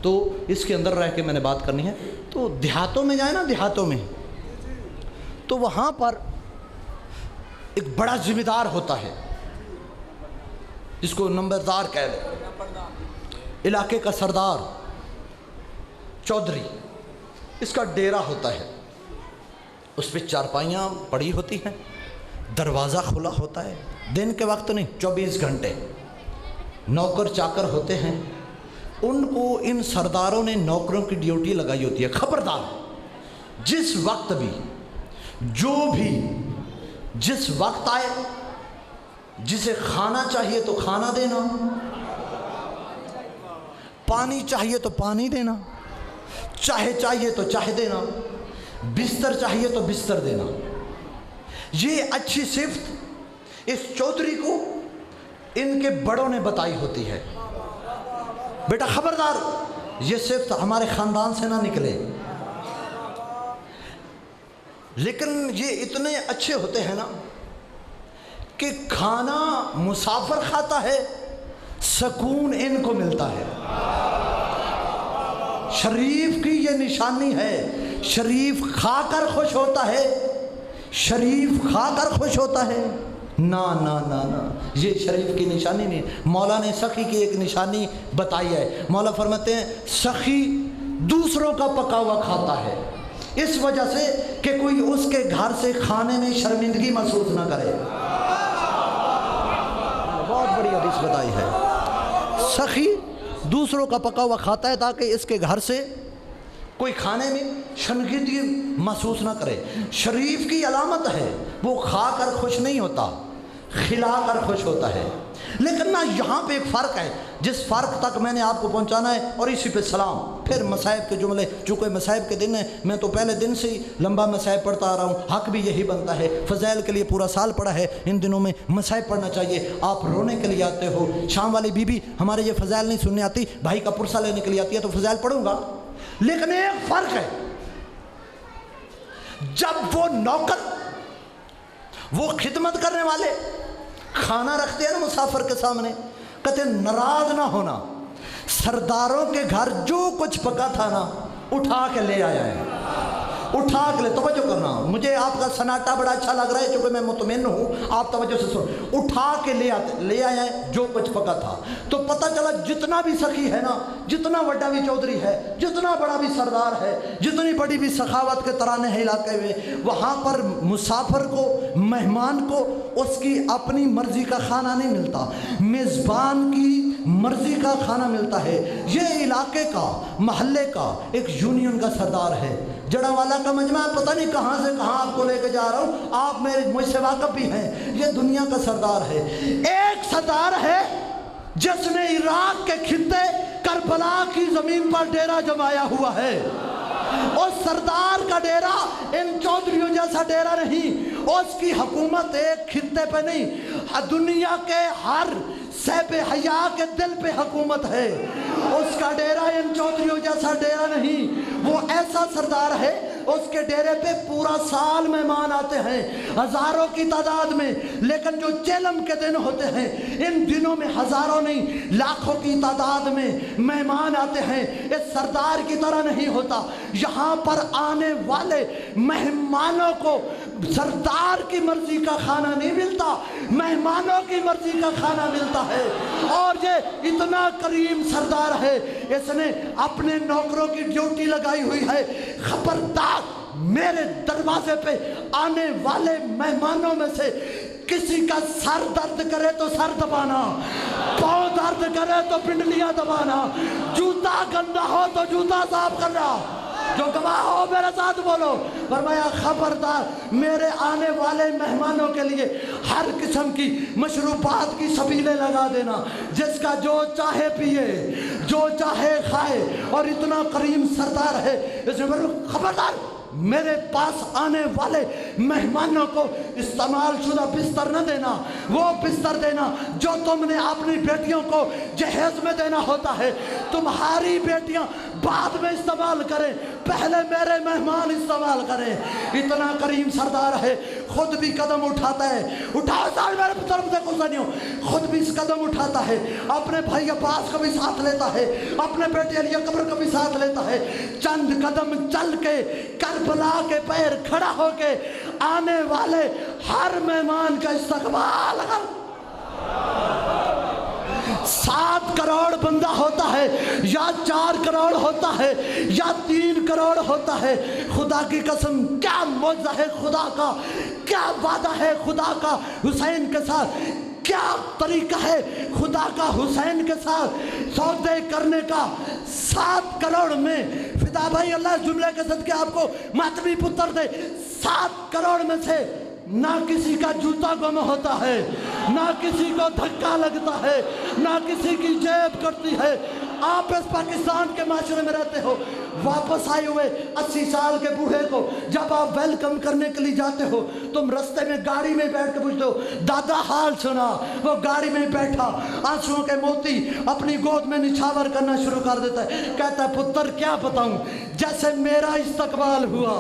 S1: تو اس کے اندر رہ کے میں نے بات کرنی ہے. تو دیہاتوں میں جائیں نا, دیہاتوں میں تو وہاں پر ایک بڑا ذمہ دار ہوتا ہے جس کو نمبردار کہہ لیں, علاقے کا سردار, چودھری. اس کا ڈیرا ہوتا ہے, اس پہ چارپائیاں پڑی ہوتی ہیں, دروازہ کھلا ہوتا ہے, دن کے وقت نہیں 24 گھنٹے. نوکر چاکر ہوتے ہیں, ان کو ان سرداروں نے نوکروں کی ڈیوٹی لگائی ہوتی ہے. خبردار, جس وقت بھی جو بھی جس وقت آئے, جسے کھانا چاہیے تو کھانا دینا, پانی چاہیے تو پانی دینا, چاہے چاہیے تو چاہے دینا, بستر چاہیے تو بستر دینا. یہ اچھی صفت اس چودھری کو ان کے بڑوں نے بتائی ہوتی ہے. بیٹا خبردار, یہ صفت ہمارے خاندان سے نہ نکلے. لیکن یہ اتنے اچھے ہوتے ہیں نا کہ کھانا مسافر کھاتا ہے, سکون ان کو ملتا ہے. شریف کی یہ نشانی ہے, شریف کھا کر خوش ہوتا ہے, شریف کھا کر خوش ہوتا ہے. نا نا نا نا, یہ شریف کی نشانی نہیں. مولا نے سخی کی ایک نشانی بتائی ہے. مولا فرماتے ہیں سخی دوسروں کا پکا ہوا کھاتا ہے, اس وجہ سے کہ کوئی اس کے گھر سے کھانے میں شرمندگی محسوس نہ کرے. بہت بڑی حدیث بتائی ہے. سخی دوسروں کا پکا ہوا کھاتا ہے تاکہ اس کے گھر سے کوئی کھانے میں شرمندگی محسوس نہ کرے. شریف کی علامت ہے, وہ کھا کر خوش نہیں ہوتا, کھلا کر خوش ہوتا ہے. لیکن نہ یہاں پہ ایک فرق ہے جس فرق تک میں نے آپ کو پہنچانا ہے, اور اسی پہ سلام. پھر مصائب کے جملے, چونکہ مصائب کے دن ہیں, میں تو پہلے دن سے ہی لمبا مصائب پڑھتا آ رہا ہوں, حق بھی یہی بنتا ہے. فضائل کے لیے پورا سال پڑھا ہے, ان دنوں میں مصائب پڑھنا چاہیے. آپ رونے کے لیے آتے ہو, شام والی بی بی ہمارے یہ فضائل نہیں سننے آتی, بھائی کا پرسہ لینے کے لیے آتی ہے تو فضائل پڑھوں گا. لیکن ایک فرق ہے, جب وہ نوکر, وہ خدمت کرنے والے کھانا رکھتے ہیں نا مسافر کے سامنے, کہتے ہیں ناراض نہ ہونا, سرداروں کے گھر جو کچھ پکا تھا نا اٹھا کے لے آیا ہے, اٹھا کے لے. توجہ کرنا, مجھے آپ کا سناٹا بڑا اچھا لگ رہا ہے چونکہ میں مطمئن ہوں, آپ توجہ سے سن. اٹھا کے لے آیا ہے جو کچھ پکا تھا. تو پتہ چلا جتنا بھی سخی ہے نا, جتنا بڑا بھی چودھری ہے, جتنا بڑا بھی سردار ہے, جتنی بڑی بھی سخاوت کے ترانے ہیں علاقے میں, وہاں پر مسافر کو, مہمان کو اس کی اپنی مرضی کا کھانا نہیں ملتا, میزبان کی مرضی کا کھانا ملتا ہے. یہ علاقے کا, محلے کا ایک یونین کا سردار ہے. جڑا والا کا مجمع, پتہ نہیں کہاں سے کہاں آپ کو لے کے جا رہا ہوں, آپ مجھ سے واقف بھی ہیں. یہ دنیا کا سردار ہے. ایک سردار ہے جس نے عراق کے خطے کربلا کی زمین پر ڈیرا جمایا ہوا ہے. اس سردار کا ڈیرا ان چودھریوں جیسا ڈیرا نہیں, اس کی حکومت ایک خطے پہ نہیں, دنیا کے ہر صاحب حیا کے دل پہ حکومت ہے. اس کا ڈیرا ان چودھریوں جیسا ڈیرا نہیں, وہ ایسا سردار ہے اس کے ڈیرے پہ پورا سال مہمان آتے ہیں ہزاروں کی تعداد میں، لیکن جو چیلم کے دن ہوتے ہیں ان دنوں میں ہزاروں نہیں لاکھوں کی تعداد میں مہمان آتے ہیں۔ اس سردار کی طرح نہیں ہوتا، یہاں پر آنے والے مہمانوں کو سردار کی مرضی کا کھانا نہیں ملتا، مہمانوں کی مرضی کا کھانا ملتا ہے۔ اور یہ اتنا کریم سردار ہے، اس نے اپنے نوکروں کی ڈیوٹی لگائی ہوئی ہے، خبردار میرے دروازے پہ آنے والے مہمانوں میں سے کسی کا سر درد کرے تو سر دبانا، پاؤں درد کرے تو پنڈلیاں دبانا، جوتا گندا ہو تو جوتا صاف کرنا۔ جو گواہ ہو میرے ساتھ بولو۔ فرمایا خبردار میرے آنے والے مہمانوں کے لیے ہر قسم کی مشروبات کی سبیلیں لگا دینا، جس کا جو چاہے پیے، جو چاہے کھائے۔ اور اتنا کریم سردار ہے، اس نے خبردار میرے پاس آنے والے مہمانوں کو استعمال شدہ بستر نہ دینا، وہ بستر دینا جو تم نے اپنی بیٹیوں کو جہیز میں دینا ہوتا ہے۔ تمہاری بیٹیاں بعد میں استعمال کریں، پہلے میرے مہمان استعمال کریں۔ اتنا کریم سردار ہے، خود بھی قدم اٹھاتا ہے، اٹھاؤ سال میرے طرف سے غصہ نہیں ہو، خود بھی اس قدم اٹھاتا ہے، اپنے بھائی عباس کو بھی ساتھ لیتا ہے، اپنے بیٹے علی اکبر کو بھی ساتھ لیتا ہے۔ چند قدم چل کے کربلا کے پیر کھڑا ہو کے آنے والے ہر مہمان کا استقبال کر۔ 7 کروڑ بندہ ہوتا ہے یا 4 کروڑ ہوتا ہے یا 3 کروڑ ہوتا ہے، خدا کی قسم کیا معجزہ ہے خدا کا، کیا وعدہ ہے خدا کا حسین کے ساتھ، کیا طریقہ ہے خدا کا حسین کے ساتھ سودے کرنے کا۔ 7 کروڑ میں فدا بھائی اللہ اس جملے کے صدقے آپ کو ماتمی پتر دے، 7 کروڑ میں سے نہ کسی کا جوتا گم ہوتا ہے، نہ کسی کو دھکا لگتا ہے، نہ کسی کی جیب کٹتی ہے۔ آپ اس پاکستان کے معاشرے میں رہتے ہو، واپس آئے ہوئے 80 سال کے بوڑھے کو جب آپ ویلکم کرنے کے لیے جاتے ہو، تم رستے میں گاڑی میں بیٹھ کے پوچھتے ہو دادا حال سنا، وہ گاڑی میں بیٹھا آنسوؤں کے موتی اپنی گود میں نچھاور کرنا شروع کر دیتا ہے، کہتا ہے پتر کیا بتاؤں، جیسے میرا استقبال ہوا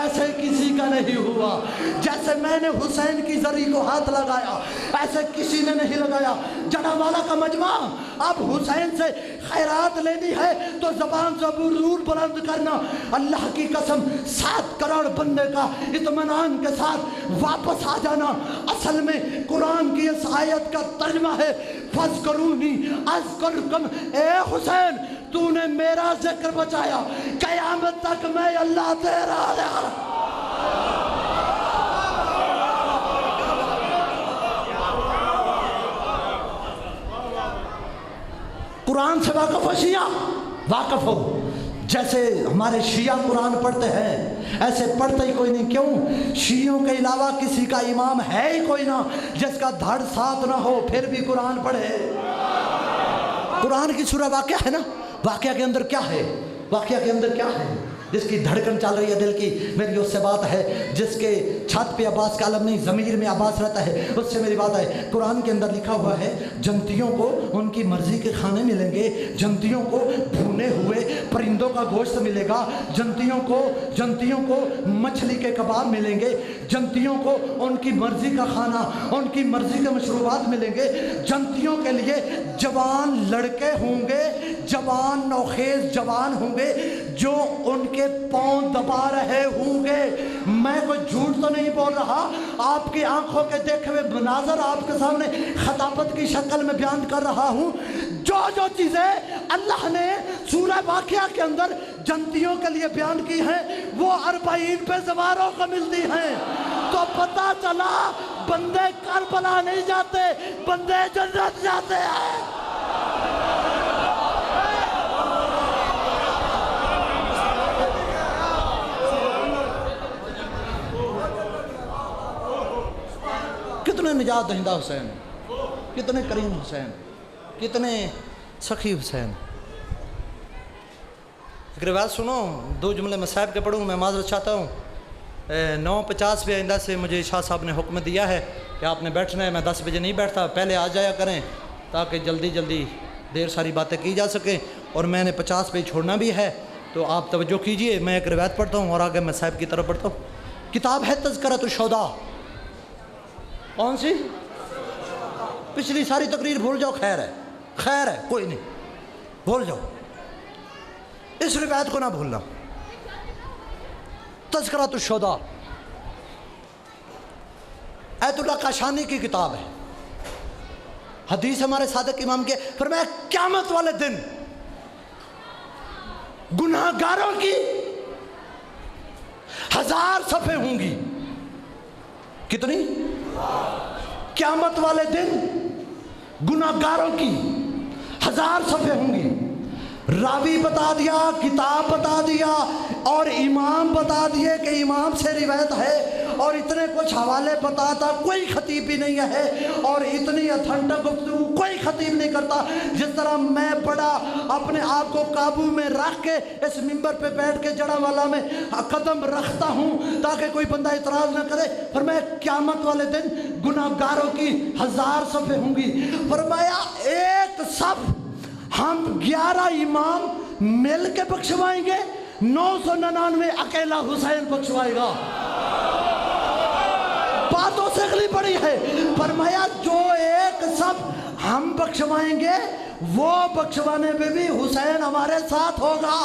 S1: ایسے کسی کا نہیں ہوا، جیسے میں نے حسین کی زری کو ہاتھ لگایا ایسے کسی نے نہیں لگایا۔ جڑاوالا کا مجمع اب حسین سے خیرات لینی ہے تو زبان سے ضرور بلند کرنا۔ اللہ کی قسم 7 کروڑ بندے کا اطمینان کے ساتھ واپس آ جانا۔ اصل میں قرآن کی اس آیت کا ترجمہ ہے فَاذْكُرُونِي أَذْكُرْكُمْ، اے حسین تو نے میرا ذکر بچایا، قیامت تک میں اللہ تیرا ہے۔ قرآن سے واقف ہو شیعہ، واقف ہو۔ جیسے ہمارے شیعہ قرآن پڑھتے ہیں ایسے پڑھتا ہی کوئی نہیں، کیوں؟ شیعوں کے علاوہ کسی کا امام ہے ہی کوئی نہ جس کا دھڑ ساتھ نہ ہو پھر بھی قرآن پڑھے۔ قرآن کی سورہ واقعہ ہے نا، واقعہ کے اندر کیا ہے؟ واقعہ کے اندر کیا ہے؟ جس کی دھڑکن چل رہی ہے دل کی، میری اس سے بات ہے۔ جس کے چھت پہ عباس کا علم نہیں، ضمیر میں عباس رہتا ہے، اس سے میری بات ہے۔ قرآن کے اندر لکھا ہوا ہے جنتیوں کو ان کی مرضی کے کھانے ملیں گے، جنتیوں کو بھونے ہوئے پرندوں کا گوشت ملے گا، جنتیوں کو مچھلی کے کباب ملیں گے، جنتیوں کو ان کی مرضی کا کھانا، ان کی مرضی کے مشروبات ملیں گے۔ جنتیوں کے لیے جوان لڑکے ہوں گے، جوان نوخیز جوان ہوں گے جو ان کے پاؤں دبا رہے ہوں گے۔ میں کوئی جھوٹ تو نہیں بول رہا، آپ کی آنکھوں کے دیکھے ہوئے مناظر آپ کے سامنے خطابت کی شکل میں بیان کر رہا ہوں۔ جو چیزیں اللہ نے سورہ واقعہ کے اندر جنتیوں کے لیے بیان کی ہیں وہ 40 پہ سواروں کو ملتی ہیں، تو پتہ چلا بندے کربلا نہیں جاتے، بندے جنت جاتے ہیں۔ کتنے نجات دہندہ حسین، کتنے کریم حسین، کتنے سخی حسین۔ ایک روایت سنو، 2 جملے میں صاحب کے پڑھوں، میں معذرت چاہتا ہوں۔ 9:50 پہ آئندہ سے مجھے شاہ صاحب نے حکم دیا ہے کہ آپ نے بیٹھنا ہے، میں 10 بجے نہیں بیٹھتا، پہلے آ جایا کریں تاکہ جلدی دیر ساری باتیں کی جا سکیں، اور میں نے 50 پہ چھوڑنا بھی ہے۔ تو آپ توجہ کیجئے، میں ایک روایت پڑھتا ہوں اور آگے میں صاحب کی طرف پڑھتا ہوں۔ کتاب ہے تذکرۃ الشہداء۔ کون سی؟ پچھلی ساری تقریر بھول جاؤ، خیر ہے، خیر ہے، کوئی نہیں، بھول جاؤ، اس روایت کو نہ بھولنا۔ تذکرۃ الشہداء ایت اللہ کاشانی کی کتاب ہے۔ حدیث ہمارے صادق امام کے، فرمایا قیامت والے دن گناہ گاروں کی 1000 صفحے ہوں گی۔ کتنی؟ قیامت والے دن گناہ گاروں کی 1000 صفحے ہوں گی۔ راوی بتا دیا، کتاب بتا دیا، اور امام بتا دیے کہ امام سے روایت ہے، اور اتنے کچھ حوالے بتاتا کوئی خطیب بھی نہیں ہے، اور اتنی اتھنٹک گفتگو کوئی خطیب نہیں کرتا جس طرح میں بڑا اپنے آپ کو قابو میں رکھ کے اس ممبر پہ بیٹھ کے جڑا والا میں قدم رکھتا ہوں تاکہ کوئی بندہ اعتراض نہ کرے۔ فرمایا قیامت والے دن گناہ گاروں کی 1000 صفحے ہوں گی۔ فرمایا ایک صف ہم 11 امام مل کے بخشوائیں گے، 999 اکیلا حسین بخشوائے گا۔ باتوں سے اگلی پڑی ہے۔ فرمایا جو ایک صف ہم بخشوائیں گے وہ بخشوانے میں بھی حسین ہمارے ساتھ ہوگا۔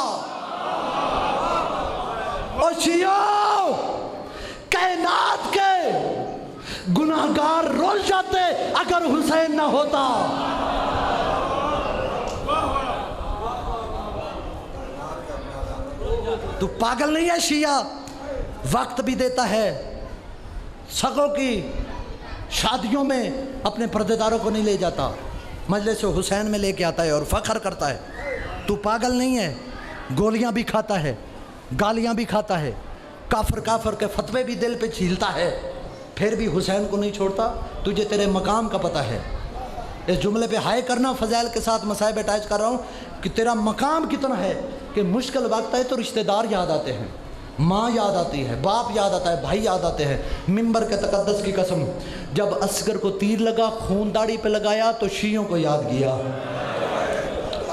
S1: اور شیعو، کائنات کے گناہگار رول جاتے اگر حسین نہ ہوتا۔ تو پاگل نہیں ہے شیعہ، وقت بھی دیتا ہے، سگوں کی شادیوں میں اپنے پردے داروں کو نہیں لے جاتا، مجلس حسین میں لے کے آتا ہے اور فخر کرتا ہے۔ تو پاگل نہیں ہے، گولیاں بھی کھاتا ہے، گالیاں بھی کھاتا ہے، کافر کے فتوے بھی دل پہ چھیلتا ہے، پھر بھی حسین کو نہیں چھوڑتا۔ تجھے تیرے مقام کا پتہ ہے۔ اس جملے پہ ہائے کرنا، فضائل کے ساتھ مصائب اٹیچ کر رہا ہوں کہ تیرا مقام کتنا ہے کہ مشکل وقت ہے تو رشتہ دار یاد آتے ہیں، ماں یاد آتی ہے، باپ یاد آتا ہے، بھائی یاد آتے ہیں۔ ممبر کے تقدس کی قسم، جب اصغر کو تیر لگا، خون داڑھی پہ لگایا تو شیعوں کو یاد کیا۔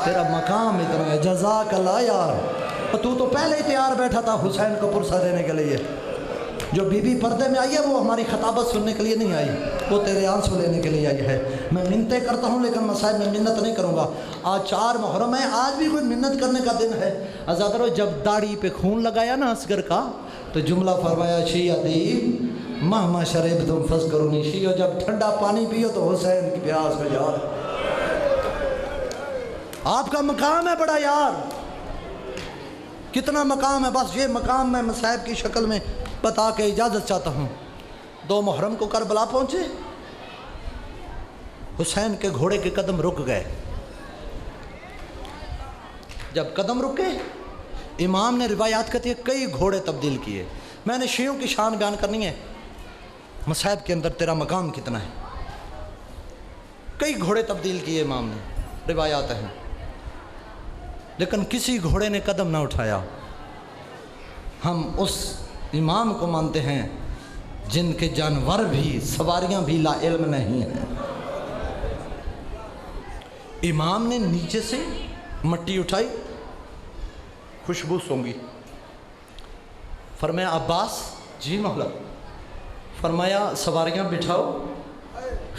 S1: تیرا مقام اتنا ہے، جزاک اللہ یار۔ تو پہلے ہی تیار بیٹھا تھا حسین کو پرسہ دینے کے لیے۔ جو بی بی پردے میں آئی ہے وہ ہماری خطابت سننے کے لیے نہیں آئی، وہ تیرے آنسو لینے کے لیے آئی ہے۔ میں منتیں کرتا ہوں لیکن مصائب میں منت نہیں کروں گا۔ آج 4 محرم ہے، آج بھی کوئی منت کرنے کا دن ہے۔ ازادرو جب داڑھی پہ خون لگایا نا اصغر کا تو جملہ فرمایا، شیعتی مہما شریب تم فس کرونی، شیعو جب ٹھنڈا پانی پیو تو حسین کی پیاس کو یاد۔ آپ کا مقام ہے بڑا یار، کتنا مقام ہے، بس یہ مقام میں مصائب کی شکل میں بتا کے اجازت چاہتا ہوں۔ 2 محرم کو کربلا پہنچے، حسین کے گھوڑے کے قدم رک گئے۔ جب قدم رکے، امام نے روایات کہتی ہے کئی گھوڑے تبدیل کیے۔ میں نے شیعوں کی شان بیان کرنی ہے، مصائب کے اندر تیرا مقام کتنا ہے۔ کئی گھوڑے تبدیل کیے امام نے، روایات ہیں، لیکن کسی گھوڑے نے قدم نہ اٹھایا۔ ہم اس امام کو مانتے ہیں جن کے جانور بھی، سواریاں بھی لا علم نہیں ہیں۔ امام نے نیچے سے مٹی اٹھائی، خوشبو سونگی، فرمایا عباس، جی مولا، فرمایا سواریاں بٹھاؤ،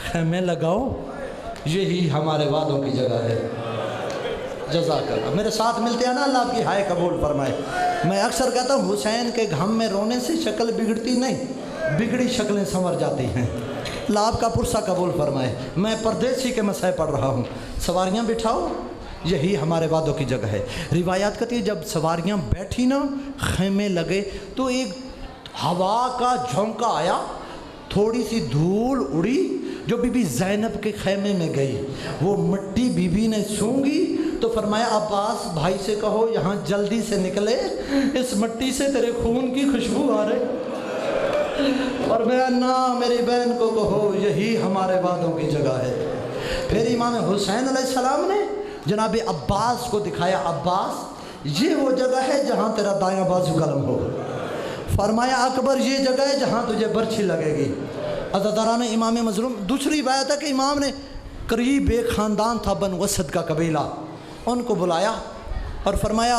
S1: خیمے لگاؤ، یہی ہمارے وعدوں کی جگہ ہے۔ جزاک اللہ۔ میرے ساتھ ملتے ہیں نا، اللہ آپ کی ہائے قبول فرمائے۔ میں اکثر کہتا ہوں حسین کے غم میں رونے سے شکل بگڑتی نہیں، بگڑی شکلیں سنور جاتی ہیں۔ اللہ آپ کا پرسہ قبول فرمائے۔ میں پردیسی کے مسئلے پڑھ رہا ہوں، سواریاں بٹھاؤ، یہی ہمارے وعدوں کی جگہ ہے۔ روایات کہتی ہے جب سواریاں بیٹھی نا، خیمے لگے تو ایک ہوا کا جھونکا آیا، تھوڑی سی دھول اڑی جو بی بی زینب کے خیمے میں گئی، وہ مٹی بی بی نے سونگی تو فرمایا عباس بھائی سے کہو یہاں جلدی سے نکلے، اس مٹی سے تیرے خون کی خوشبو آ رہے۔ اور میں نا میری بہن کو کہو یہی ہمارے وعدوں کی جگہ ہے۔ پھر امام حسین علیہ السلام نے جناب عباس کو دکھایا، عباس یہ وہ جگہ ہے جہاں تیرا دایاں بازو قلم ہو۔ فرمایا اکبر یہ جگہ ہے جہاں تجھے برچھی لگے گی۔ عزاداران امام مظلوم، دوسری بات ہے کہ امام نے قریب ایک خاندان تھا بنو اسد کا قبیلہ، ان کو بلایا اور فرمایا